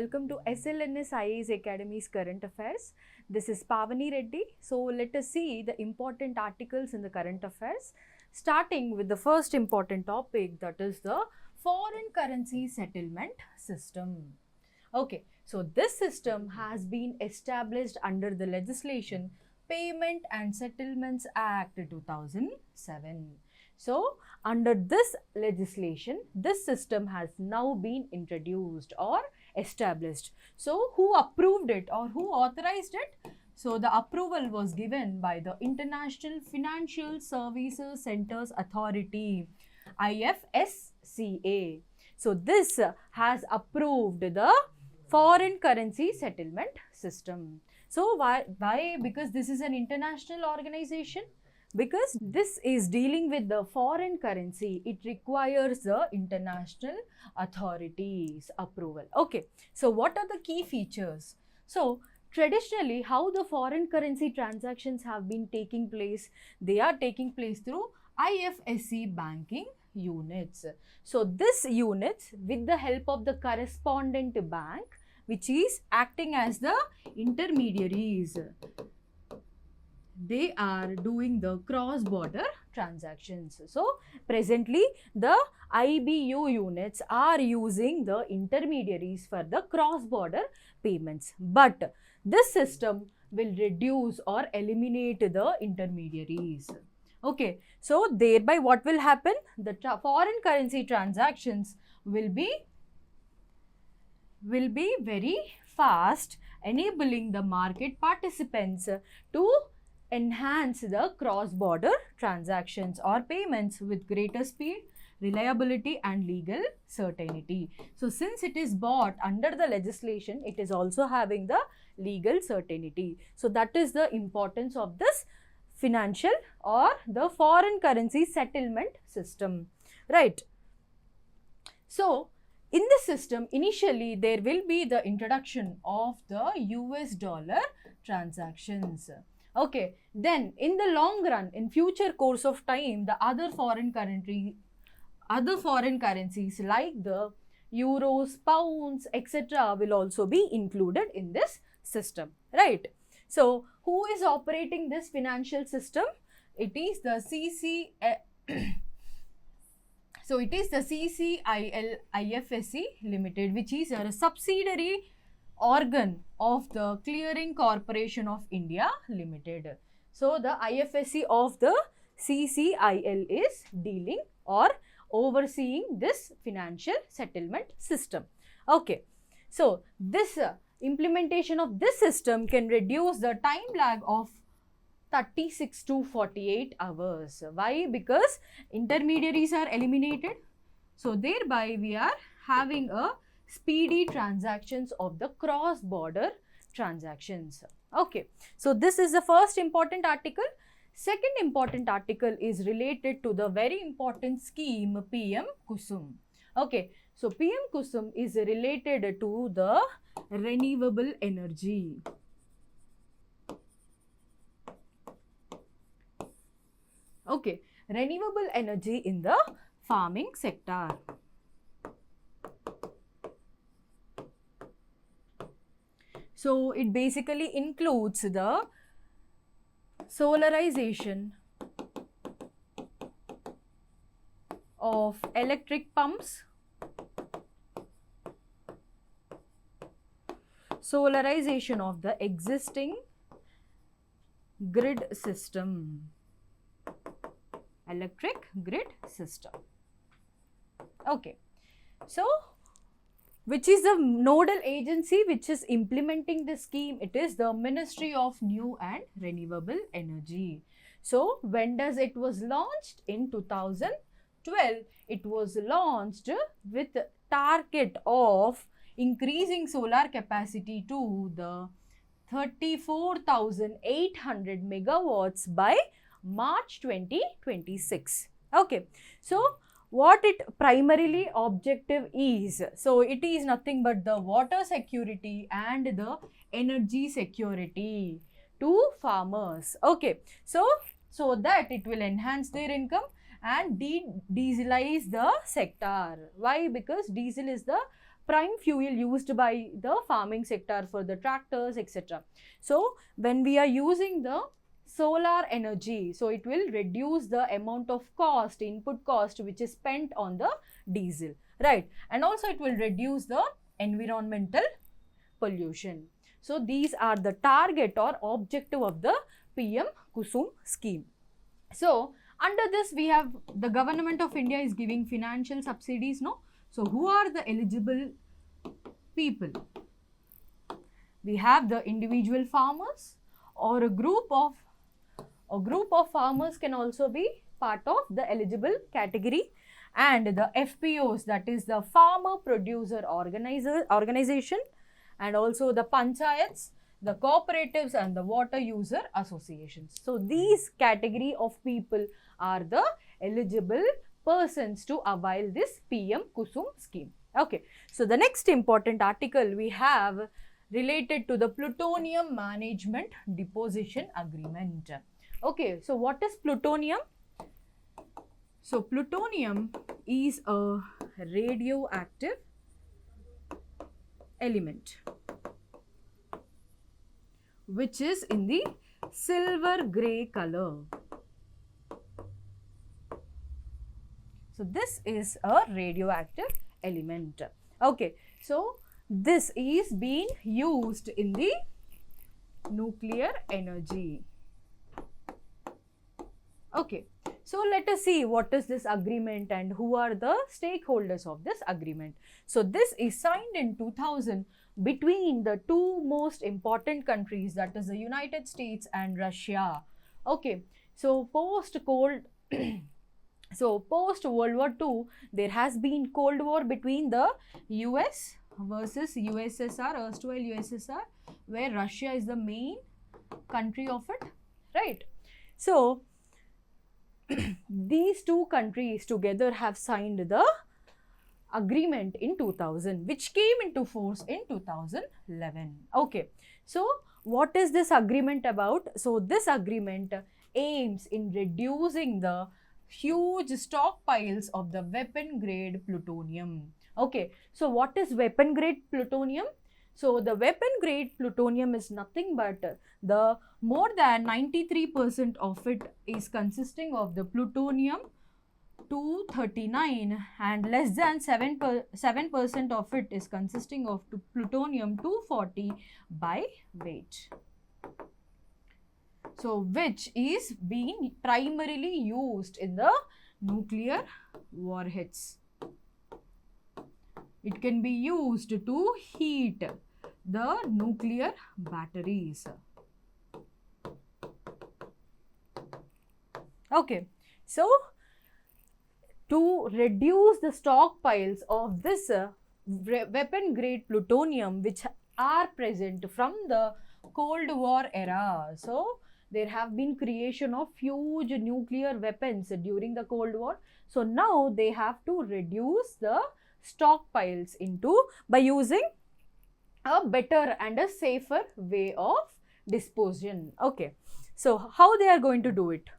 welcome to SLNS IAS Academy's Current Affairs. This is Pavani Reddy. So let us see the important articles in the current affairs, starting with the first important topic, that is the foreign currency settlement system. Okay, so this system has been established under the legislation Payment and Settlements Act 2007. So, under this legislation, this system has now been introduced or established. So, who approved it or who authorized it? So, the approval was given by the International Financial Services Centers Authority, IFSCA. So, this has approved the foreign currency settlement system. So, why? Because this is an international organization. Because this is dealing with the foreign currency, it requires the international authorities' approval. Okay, so what are the key features? So, traditionally, how the foreign currency transactions have been taking place? They are taking place through IFSC banking units. So, this units, with the help of the correspondent bank, which is acting as the intermediaries, they are doing the cross-border transactions. So, presently the IBU units are using the intermediaries for the cross-border payments. But this system will reduce or eliminate the intermediaries. Okay, so thereby what will happen? The foreign currency transactions will be very fast, enabling the market participants to enhance the cross-border transactions or payments with greater speed, reliability and legal certainty. So, since it is bought under the legislation, it is also having the legal certainty. So, that is the importance of this financial or the foreign currency settlement system, right? So, in the system, initially there will be the introduction of the US dollar transactions. Okay, then in the long run, in future course of time, the other foreign currencies like the euros, pounds, etc. will also be included in this system, right? So, who is operating this financial system? It is the So, it is the CCIL IFSC Limited, which is a subsidiary organ of the Clearing Corporation of India Limited. So, the IFSC of the CCIL is dealing or overseeing this financial settlement system. Okay. So, this implementation of this system can reduce the time lag of 36 to 48 hours. Why? Because intermediaries are eliminated. So, thereby we are having a speedy transactions of the cross-border transactions. Okay. So, this is the first important article. Second important article is related to the very important scheme PM Kusum. Okay. So, PM Kusum is related to the renewable energy. Okay, renewable energy in the farming sector. So, it basically includes the solarization of electric pumps, solarization of the existing grid system, electric grid system. Okay. So, which is the nodal agency which is implementing the scheme? It is the Ministry of New and Renewable Energy. So, when does it was launched? In 2012, it was launched with target of increasing solar capacity to the 34,800 megawatts by March 2026. Okay. So, what it primarily objective is? So, it is nothing but the water security and the energy security to farmers. Okay. So that it will enhance their income and de-dieselize the sector. Why? Because diesel is the prime fuel used by the farming sector for the tractors, etc. So when we are using the solar energy, so it will reduce the amount of cost, input cost, which is spent on the diesel, right? And also it will reduce the environmental pollution. So these are the target or objective of the PM Kusum scheme. So under this, we have the government of India is giving financial subsidies, no? So who are the eligible people? We have the individual farmers, or a group of farmers can also be part of the eligible category, and the FPOs, that is the farmer producer organization, and also the panchayats, the cooperatives, and the water user associations. So these category of people are the eligible persons to avail this PM Kusum scheme. Okay, so the next important article we have related to the plutonium management deposition agreement. Okay, so what is plutonium? So plutonium is a radioactive element which is in the silver gray color. So this is a radioactive element. Okay, so this is being used in the nuclear energy. Okay, so let us see what is this agreement and who are the stakeholders of this agreement. So this is signed in 2000 between the two most important countries, that is the United States and Russia. Okay, so post World War II, there has been Cold War between the US versus USSR, erstwhile USSR, where Russia is the main country of it, right? So these two countries together have signed the agreement in 2000, which came into force in 2011. Okay, so what is this agreement about? So this agreement aims in reducing the huge stockpiles of the weapon grade plutonium. Okay, so what is weapon grade plutonium? So the weapon grade plutonium is nothing but the more than 93% of it is consisting of the plutonium 239 and less than 7% of it is consisting of plutonium 240 by weight. So which is being primarily used in the nuclear warheads. It can be used to heat the nuclear batteries. Okay, so to reduce the stockpiles of this weapon grade plutonium which are present from the Cold War era. So there have been creation of huge nuclear weapons during the Cold War. So now they have to reduce the stockpiles by using a better and a safer way of disposition. Okay, so how they are going to do it?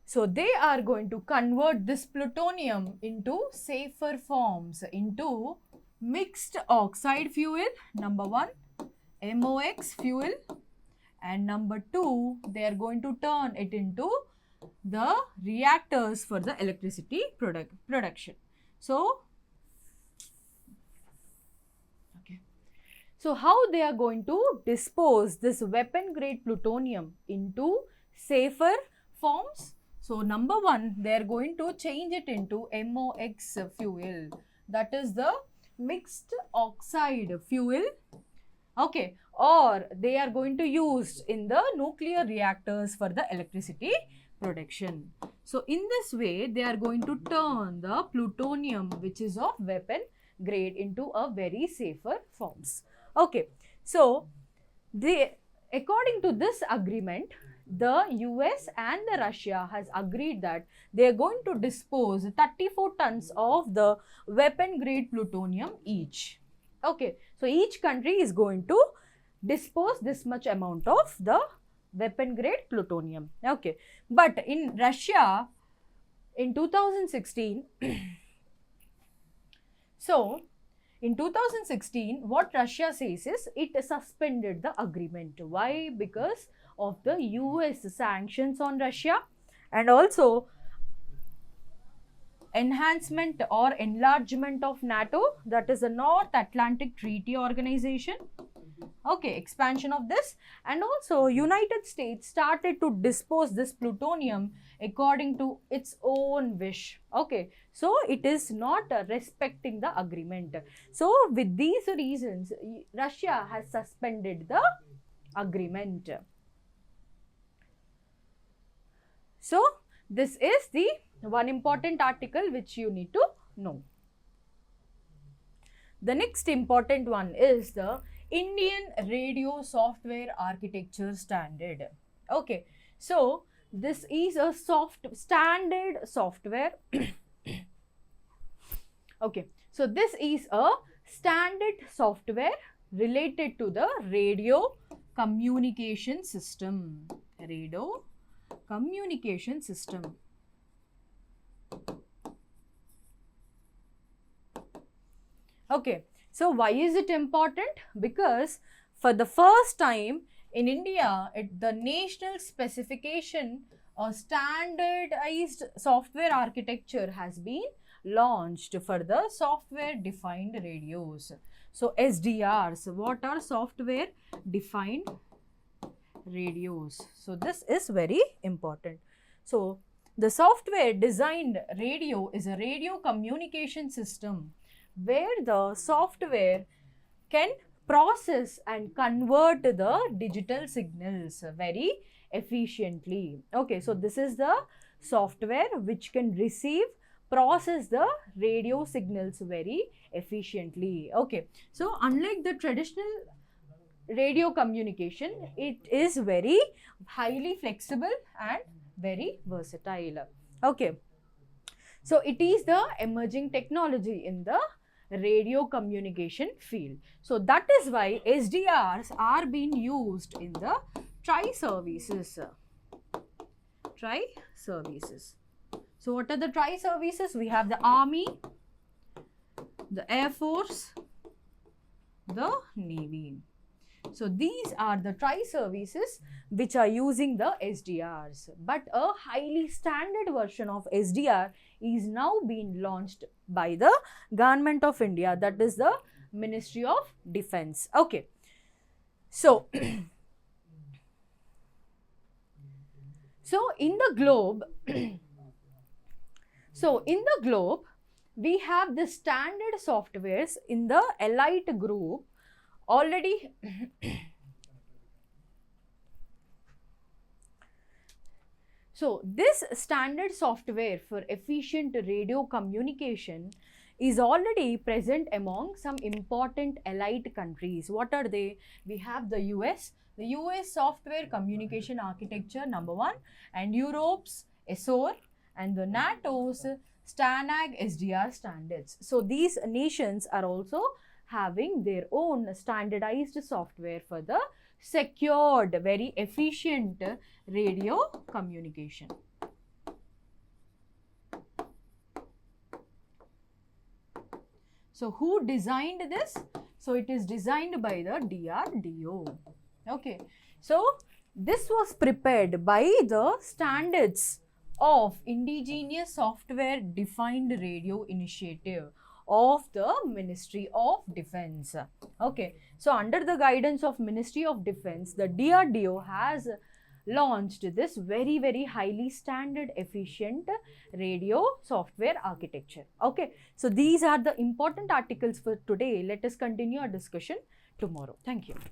So they are going to convert this plutonium into safer forms, into mixed oxide fuel, number 1, MOX fuel, and number 2, they are going to turn it into the reactors for the electricity production. So how they are going to dispose this weapon grade plutonium into safer forms? So number 1, they are going to change it into MOX fuel, that is the mixed oxide fuel. Okay, or they are going to use in the nuclear reactors for the electricity production. So in this way, they are going to turn the plutonium which is of weapon grade into a very safer forms. Okay, so according to this agreement, the US and the Russia has agreed that they are going to dispose 34 tons of the weapon grade plutonium each. Okay, so each country is going to dispose this much amount of the weapon grade plutonium. Okay, but in Russia in 2016 So, in 2016, what Russia says is it suspended the agreement. Why? Because of the US sanctions on Russia, and also enhancement or enlargement of NATO, that is the North Atlantic Treaty Organization. Okay, expansion of this, and also United States started to dispose this plutonium according to its own wish. Okay, so it is not respecting the agreement. So with these reasons, Russia has suspended the agreement. So this is the one important article which you need to know. The next important one is the Indian Radio Software Architecture Standard. Okay, so this is a standard software. Okay, so this is a standard software related to the radio communication system. Radio communication system. Okay, so why is it important? Because for the first time in India, the national specification or standardized software architecture has been launched for the software defined radios. So SDRs, what are software defined radios? So this is very important. So the software designed radio is a radio communication system where the software can process and convert the digital signals very efficiently. Okay, so this is the software which can process the radio signals very efficiently. Okay, so unlike the traditional radio communication, it is very highly flexible and very versatile. Okay, so it is the emerging technology in the radio communication field. So that is why SDRs are being used in the tri-services. Tri-services. So what are the tri-services? We have the Army, the Air Force, the Navy. So these are the tri-services which are using the SDRs. But a highly standard version of SDR is now being launched by the Government of India, that is the Ministry of Defence. Okay. So, in the globe, we have the standard softwares in the elite group already. So this standard software for efficient radio communication is already present among some important elite countries. What are they? We have the US Software Communication Architecture #1, and Europe's ESOR, and the NATO's STANAG SDR standards. So these nations are also having their own standardized software for the secured, very efficient radio communication. So who designed this? So it is designed by the DRDO. Okay. So this was prepared by the Standards of Indigenous Software Defined Radio Initiative of the Ministry of Defence. Okay, so under the guidance of Ministry of Defence, the DRDO has launched this very, very highly standard efficient radio software architecture. Okay, so these are the important articles for today. Let us continue our discussion tomorrow. Thank you.